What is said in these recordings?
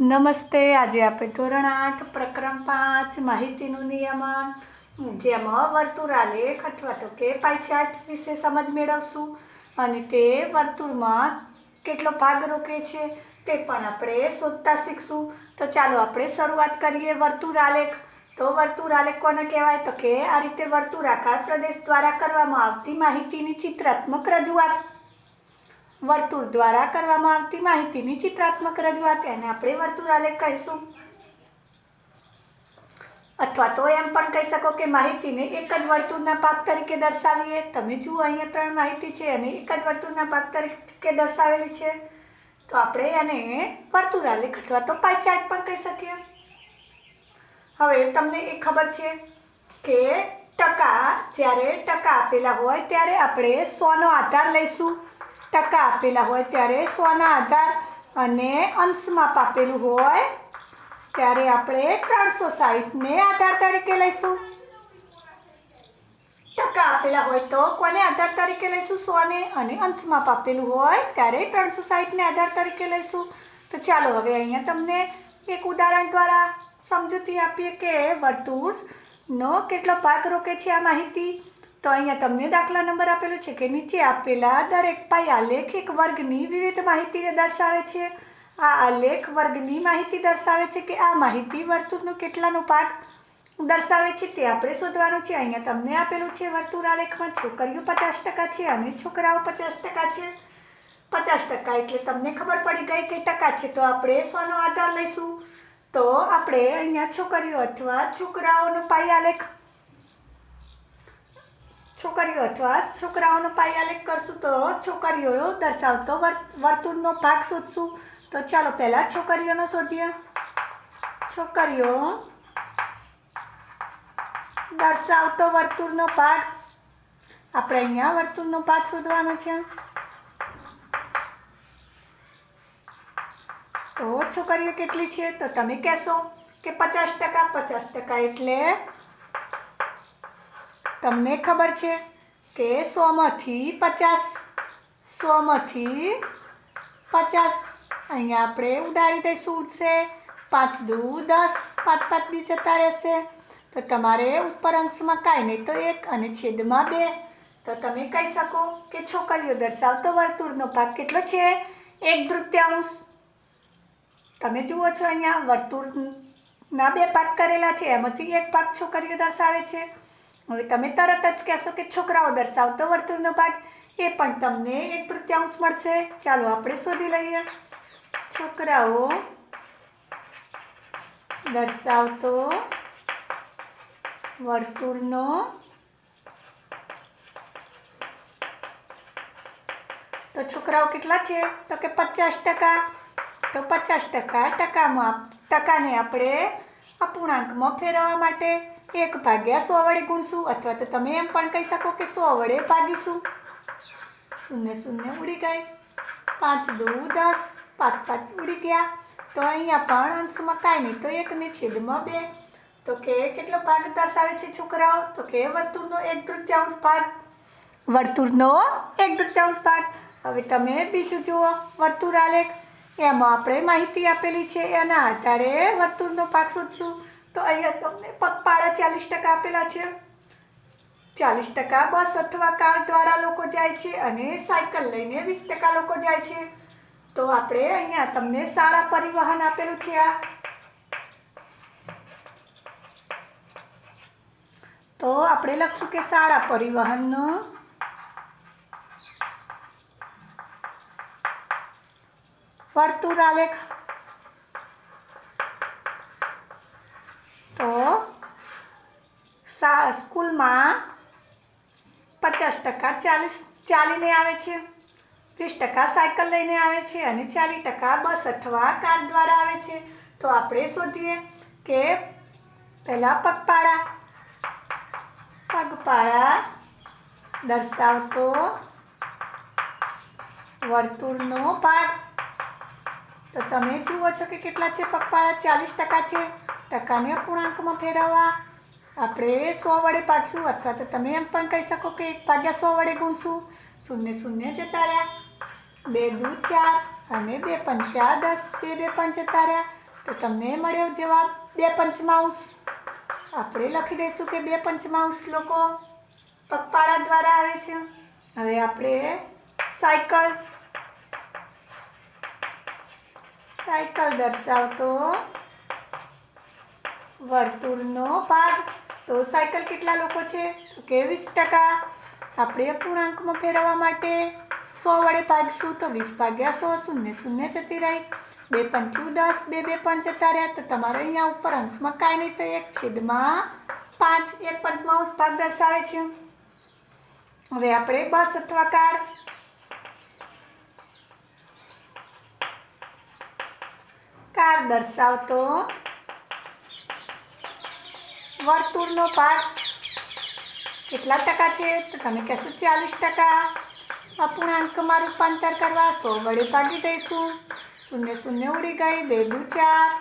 નમસ્તે. આજે આપણે ધોરણ 8 પ્રકરણ 5 માહિતીનું નિયમન જેમાં વર્તુળાલેખ અથવા તો કે પાઈ ચાર્ટ વિશે સમજ મેળવશું અને તે વર્તુળમાં કેટલો ભાગ રોકે છે તે પણ આપણે શોધતા શીખશું. તો ચાલો આપણે શરૂઆત કરીએ. વર્તુળાલેખ. તો વર્તુળાલેખ કોને કહેવાય? તો કે આ રીતે વર્તુળાકાર પ્રદેશ દ્વારા કરવામાં આવતી માહિતીની ચિત્રાત્મક રજૂઆત. વર્તુળ દ્વારા કરવામાં આવતી માહિતીની ચિત્રાત્મક રજૂઆત એને આપણે વર્તુળાલેખ કહીશું. અથવા તો એમ પણ કહી શકો કે માહિતીને એક જ વર્તુળના ભાગ તરીકે દર્શાવીએ. તમે જુઓ અહીંયા 3 માહિતી છે અને એક જ વર્તુળના ભાગ તરીકે દર્શાવેલી છે. તો આપણે એને વર્તુળાલેખ અથવા તો પાઈ ચાર્ટ પણ કહી શકીએ. હવે તમને એ ખબર છે કે ટકા, જ્યારે ટકા આપેલા હોય ત્યારે આપણે 100નો આધાર લઈશું. ટકા આપેલા હોય ત્યારે 100ના આધાર અને અંશ માપ આપેલું હોય ત્યારે આપણે 360ને આધાર તરીકે લઈશું. ટકા આપેલા હોય તો કોને આધાર તરીકે લઈશું? 100ને. અને અંશ માપ આપેલું હોય ત્યારે 360ને આધાર તરીકે લઈશું. તો ચાલો હવે અહીંયા તમને એક ઉદાહરણ દ્વારા સમજૂતી આપીએ કે વર્તુળનો કેટલો ભાગ રોકે છે આ માહિતી. તો અહીંયા તમને દાખલા નંબર આપેલો છે કે નીચે આપેલા દરેક પાઈ આલેખ એક વર્ગની વિવિધ માહિતીને દર્શાવે છે. આ આલેખ વર્ગની માહિતી દર્શાવે છે કે આ માહિતી વર્તુળનો કેટલાનો ભાગ દર્શાવે છે તે આપણે શોધવાનું છે. અહીંયા તમને આપેલું છે વર્તુળાલેખમાં છોકરીઓ 50% છે અને છોકરાઓ 50% છે. 50% એટલે તમને ખબર પડી ગઈ કે ટકા છે તો આપણે 100નો આધાર લઈશું. તો આપણે અહીંયા છોકરીઓ અથવા છોકરાઓનો પાઈ આલેખ છોકરાઓનો પાઈ આલેખ કરશું. તો છોકરીઓ દર્શાવતો વર્તુળનો ભાગ શોધશું. તો ચાલો પહેલા છોકરીઓનો શોધીએ. છોકરીઓ દર્શાવતો વર્તુળનો ભાગ. આપણે અહીંયા વર્તુળનો ભાગ શોધવાનો છે. તો છોકરીઓ કેટલી છે? તો તમે કહેશો કે 50%. 50% એટલે તમને ખબર છે કે 100માંથી 50 અહીંયા આપણે ઉડાડી દઈશું. ઉડશે 5 દુ 10, 5 5 બી જતા રહેશે. તો તમારે ઉપર અંશમાં કાંઈ નહીં તો 1 અને છેદમાં 2. તો તમે કહી શકો કે છોકરીઓ દર્શાવતો વર્તુળનો ભાગ કેટલો છે? 1/3. તમે જુઓ છો અહીંયા વર્તુળના 2 ભાગ કરેલા છે, એમાંથી એક ભાગ છોકરીઓ દર્શાવે છે. હવે તમે તરત જ કહેશો કે છોકરાઓ દર્શાવતો વર્તુળનો ભાગ, એ પણ તમને 1/3 મળશે. ચાલો આપણે શોધી લઈએ. છોકરાઓ દર્શાવતો વર્તુળનો તો છોકરાઓ કેટલા છે? તો કે 50%. તો 50% ટકાને આપણે અપૂર્ણાંકમાં ફેરવવા માટે 1/100 વડે ગુણશું. અથવા તો તમે એમ પણ કહી શકો કે 100 વડે ભાગીશું. 0 0 ઉડી ગઈ. 5 દુ 10, 5 5 ઉડી ગયા. તો અહીંયા પણ અંશમાં કાંઈ નહીં તો 1 ને છેદમાં 2. તો કે કેટલો ભાગ દર્શાવે છે છોકરાઓ? તો કે વર્તુળનો 1/3 ભાગ. વર્તુળનો 1/3 ભાગ. હવે તમે બીજું જુઓ વર્તુળાલેખ. એમાં આપણે માહિતી આપેલી છે એના આધારે વર્તુળનો ભાગ શોધશું. તો અહીંયા તમને પગપાળા 40% આપેલા છે. 40% બસ અથવા કાર દ્વારા લોકો જાય છે અને સાયકલ લઈને 20% લોકો જાય છે. તો આપણે અહીંયા તમને શાળા પરિવહન આપેલું છે. તો આપણે લખશું કે શાળા પરિવહનનો વર્તુળાલેખ. તો સ્કૂલમાં 50% ચાલીને આવે છે, 20% સાયકલ લઈને આવે છે અને 40% બસ અથવા કાર દ્વારા આવે છે. તો આપણે શોધીએ કે પહેલાં પગપાળા દર્શાવતો વર્તુળનો ભાગ. તો તમે જુઓ છો કે કેટલા છે પગપાળા? 40% છે. ટકાને અપૂર્ણાંકમાં ફેરવવા આપણે 100 વડે ભાગશું. અથવા તો તમે એમ પણ કહી શકો કે 1/100 વડે ગુણશું. 0 0 જતા રહ્યા. 2 દુ 4 અને 2 પંચા 10, 2 2 5 જતા રહ્યા. તો તમને મળ્યો જવાબ 2 પંચમાંશ। આપણે લખી દઈશું કે 2 પંચમાંશ લોકો પગપાળા દ્વારા આવે છે। હવે આપણે સાયકલ દર્શાવતો વર્તુળનો ભાગ। તો સાયકલ કેટલા લોકો છે? તો કે 20%। આપણે અપૂર્ણાંકમાં ફેરવવા માટે 100 વડે ભાગશું તો 20 ભાગ્યા 100, 0 0 જતી રહી, 2 પંચું 10, 2 2 પણ જતા રહ્યા। તો તમારે અહીંયા ઉપર અંશમાં કાંઈ નહીં તો 1/5 1 પંચમાંશ ભાગ દર્શાવે છે। હવે આપણે બસ અથવા કાર દર્શાવતો વર્તુળનો ભાગ કેટલા ટકા છે? તો તમે કહેશો 40%। અપૂર્ણાંકમાં રૂપાંતર કરવા 100 વડે ભાગી દઈશું, 0 0 ઉડી ગઈ, 2 દુ 4,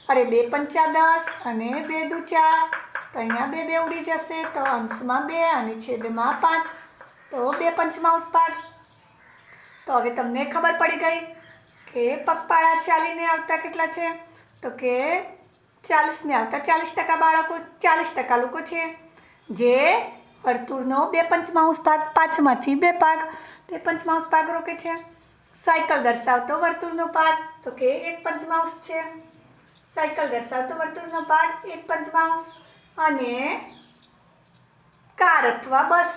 અરે 2 પંચા 10 અને 2 દુ 4, તો અહીંયા 2 2 ઉડી જશે તો અંશમાં 2 અને છેદમાં 5, તો 2 પંચમાંશ ભાગ। તો હવે તમને ખબર પડી ગઈ કે પગપાળા ચાલીને આવતા કેટલા છે? તો કે 40 ને આવતા 40% બાળકો, 40% લોકો છે જે વર્તુળનો 2 પંચમાંશ ભાગ, 5માંથી 2 ભાગ 2 પંચમાંશ ભાગ રોકે છે। સાયકલ દર્શાવતો વર્તુળનો ભાગ તો કે 1 પંચમાંશ છે। સાયકલ દર્શાવતો વર્તુળનો ભાગ 1 પંચમાંશ। અને કાર અથવા બસ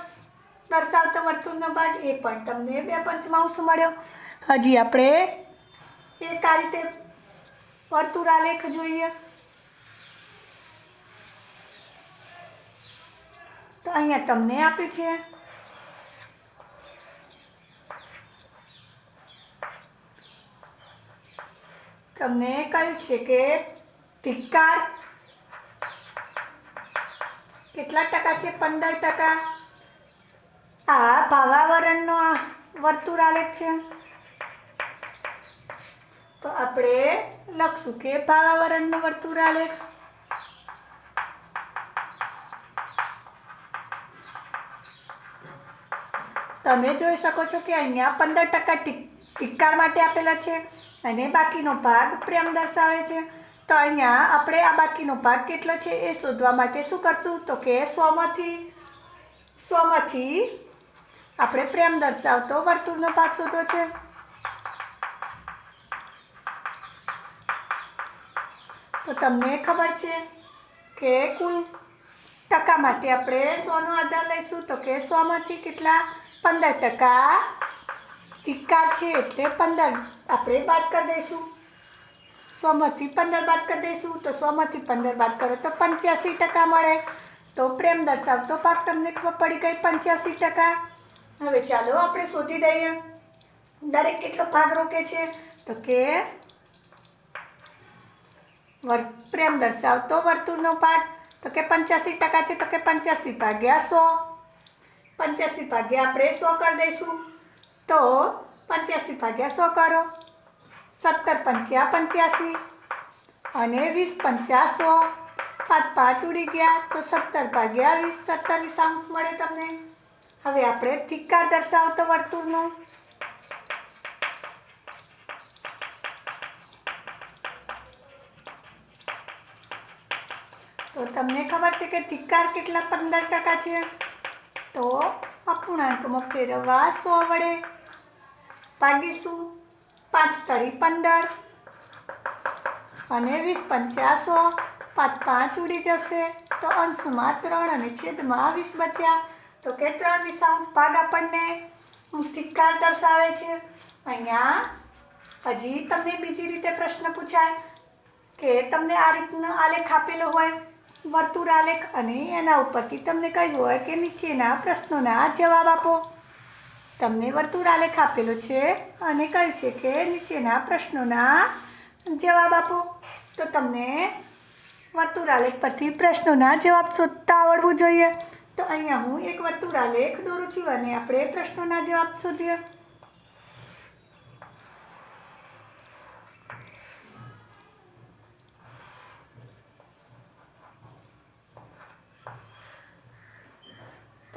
દર્શાવતો વર્તુળનો ભાગ એ પણ તમને 2 પંચમાંશ મળ્યો। હજી આપણે એક આ રીતે વર્તુળાલેખ જોઈએ। તો અહીંયા તમને આપ્યું છે તમને કહ્યું છે કે ધિક્કાર કેટલા ટકા છે? 15%। આ ભાવાવરણનો આ વર્તુળાલેખ છે તો આપણે લખશું કે ભાવાવરણનો વર્તુળાલેખ। તમે જોઈ શકો છો કે અહીંયા 15% ધિક્કાર માટે આપેલા છે અને બાકીનો ભાગ પ્રેમ દર્શાવે છે। તો અહીંયા આપણે આ બાકીનો ભાગ કેટલો છે એ શોધવા માટે શું કરશું? તો કે 100માંથી આપણે પ્રેમ દર્શાવતો વર્તુળનો ભાગ શોધવો છે। તો તમને ખબર છે કે કુલ ટકા માટે આપણે 100નો આધાર લઈશું તો કે 100માંથી કેટલા? 15% ધિક્કાર છે એટલે 15 આપણે બાદ કરી દઈશું। 100માંથી 15 બાદ કરી દઈશું તો 100માંથી 15 બાદ કરો તો 85% મળે। તો પ્રેમ દર્શાવતો ભાગ તમને ખબર પડી ગઈ 85%। હવે ચાલો આપણે શોધી દઈએ દરેક કેટલો ભાગ રોકે છે? તો કે પ્રેમ દર્શાવતો વર્તુળનો ભાગ તો કે 85% છે તો કે 85 ભાગ્યા 100, 85 ભાગ્યા આપણે 100 કરી દઈશું તો 85 ભાગ્યા 100 કરો, 17 પંચા 85 અને 20 પંચા 100, 5 5 ઉડી ગયા તો 17 ભાગ્યા 20, 27 મળે તમને। હવે આપણે ધિક્કાર દર્શાવતો વર્તુળનો તો તમને ખબર છે કે ધિક્કાર કેટલા? 15% છે। તો અપૂર્ણાંકમાં ફેરવવા 100 વડે ભાગીશું, 5 તારી 15 અને 20 પંચા 100, 5 5 ઉડી જશે તો અંશમાં 3 અને છેદમાં 20 બચ્યા। તો કે 3/20 ભાગ આપણને ધિક્કાર દર્શાવે છે। અહીંયા હજી તમને બીજી રીતે પ્રશ્ન પૂછાય કે તમને આ રીતનો આલેખ આપેલો હોય વર્તુળ આલેખ અને એના ઉપરથી તમને કહ્યું હોય કે નીચેના પ્રશ્નોના જવાબ આપો। તમને વર્તુળ આલેખ આપેલો છે અને કહ્યું છે કે નીચેના પ્રશ્નોના જવાબ આપો। તો તમને વર્તુળ આલેખ પરથી પ્રશ્નોના જવાબ શોધતા આવડવું જોઈએ। તો અહીંયા હું એક વર્તુળ આલેખ દોરું છું અને આપણે પ્રશ્નોના જવાબ શોધીએ।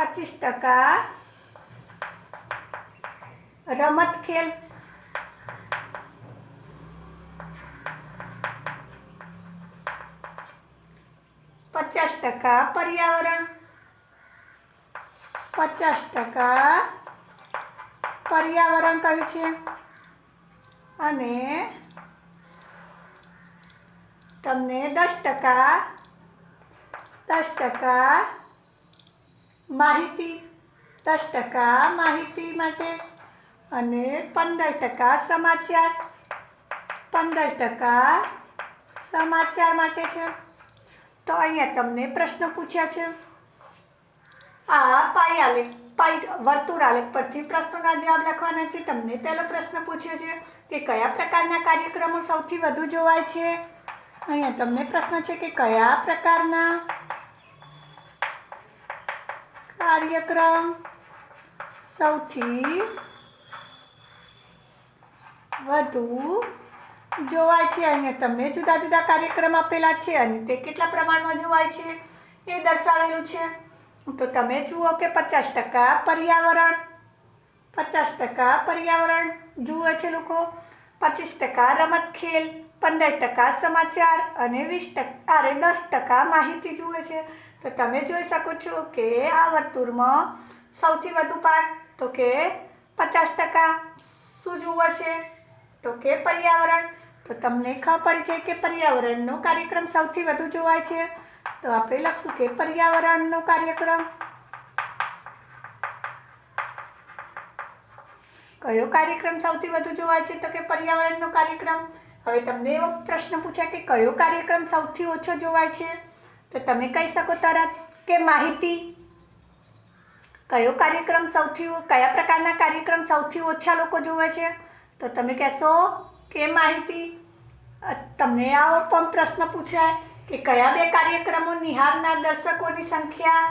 %રમત ખેલ, 50% पर्यावरण, 50% पर्यावरण કહ્યું છે અને તમને 10% માહિતી, 10% માહિતી માટે અને 15% સમાચાર, 15% સમાચાર માટે છે। તો અહીંયા તમને પ્રશ્ન પૂછ્યા છે। આ વર્તુળ આલેખ પરથી પ્રશ્નોના જવાબ લખવાના છે। તમને પહેલો પ્રશ્ન પૂછ્યો છે કે કયા પ્રકારના કાર્યક્રમો સૌથી વધુ જોવાય છે। અહીંયા તમને પ્રશ્ન છે કે કયા પ્રકારના કાર્યક્રમ સૌથી વધુ જોવાય છે। અહીંયા તમને જુદા જુદા કાર્યક્રમ આપેલા છે અને તે કેટલા પ્રમાણમાં જોવાય છે એ દર્શાવેલું છે। તો તમે જુઓ કે 50% પર્યાવરણ, 50% પર્યાવરણ જુએ છે લોકો, 25% રમત ખેલ, 15% સમાચાર અને 10% માહિતી જુએ છે। તો તમે જોઈ શકો છો કે આ વર્તુળમાં સૌથી વધુ ભાગ તો કે 50% શું જુએ છે તો કે પર્યાવરણ। તો તમને ખબર પડી છે કે પર્યાવરણનો કાર્યક્રમ સૌથી વધુ જોવાય છે। તો આપણે લખશું કે પર્યાવરણનો કાર્યક્રમ, કયો કાર્યક્રમ સૌથી વધુ જોવાય છે તો કે પર્યાવરણનો કાર્યક્રમ। હવે તમને એવો પ્રશ્ન પૂછાય કે કયો કાર્યક્રમ સૌથી ઓછો જોવાય છે તો તમે કહી શકો તરત કે માહિતી। કયો કાર્યક્રમ કયા પ્રકારના કાર્યક્રમ સૌથી ઓછા લોકો જોવે છે તો તમે કહેશો કે માહિતી। તમને આવો પણ પ્રશ્ન પૂછાય કે કયા બે કાર્યક્રમો નિહાળનાર દર્શકોની સંખ્યા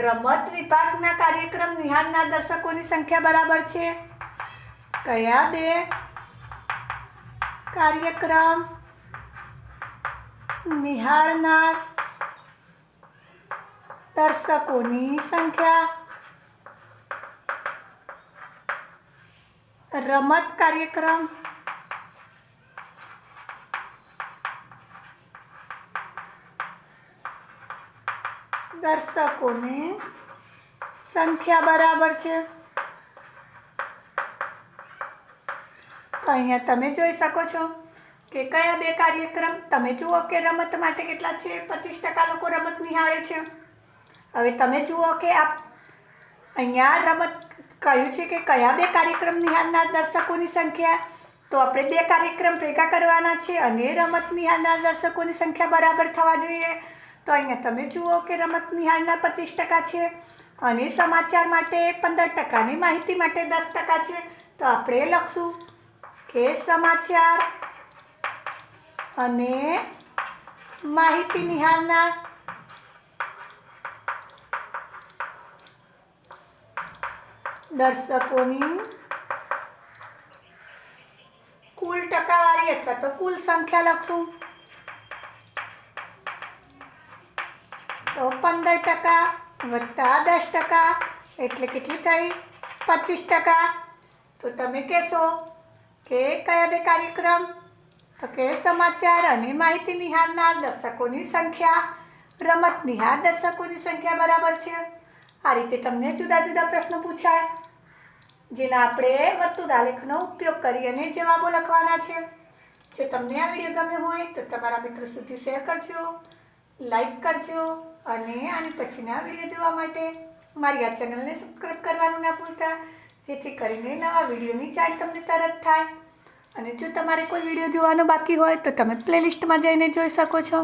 રમત વિભાગના કાર્યક્રમ નિહાળનાર દર્શકોની સંખ્યા બરાબર છે। કયા બે કાર્યક્રમ નિહાળનાર દર્શકોની સંખ્યા રમત કાર્યક્રમ દર્શકોની સંખ્યા બરાબર છે। તો અહીંયા તમે જોઈ શકો છો કે કયા બે કાર્યક્રમ, તમે જુઓ કે રમત માટે કેટલા છે, 25% લોકો રમત નિહાળે છે। હવે તમે જુઓ કે અહીંયા રમત કહ્યું છે કે કયા બે કાર્યક્રમ નિહાળનાર દર્શકોની સંખ્યા, તો આપણે બે કાર્યક્રમ ભેગા કરવાના છે અને રમત નિહાળનાર દર્શકોની સંખ્યા બરાબર થવા જોઈએ। તો અહીંયા તમે જુઓ કે રમત નિહાળનાર 25% છે અને સમાચાર માટે 15% અને માહિતી માટે 10% છે। તો આપણે લખશું કે સમાચાર અને માહિતી નિહાળનાર દર્શકોની કુલ ટકાવારી અથવા તો કુલ સંખ્યા લખશું। તો 15% વત્તા 10% એટલે કેટલી થઈ 25%। તો તમે કહેશો કે કયા બે કાર્યક્રમ તો કે સમાચાર અને માહિતી નિહાળનાર દર્શકોની સંખ્યા રમત નિહાળ દર્શકોની સંખ્યા બરાબર છે। આ રીતે તમને જુદા જુદા પ્રશ્નો પૂછાય જેના આપણે વર્તુળાલેખનો ઉપયોગ કરી અને જવાબો લખવાના છે। જો તમને આ વિડીયો ગમ્યો હોય તો તમારા મિત્રો સુધી શેર કરજો, લાઈક કરજો અને આની પછીના વિડીયો જોવા માટે મારી આ ચેનલને સબસ્ક્રાઈબ કરવાનું ના ભૂલતા, જેથી કરીને નવા વિડીયોની જાણ તમને તરત થાય। અને જો તમારે કોઈ વિડીયો જોવાનો બાકી હોય તો તમે પ્લેલિસ્ટમાં જઈને જોઈ શકો છો।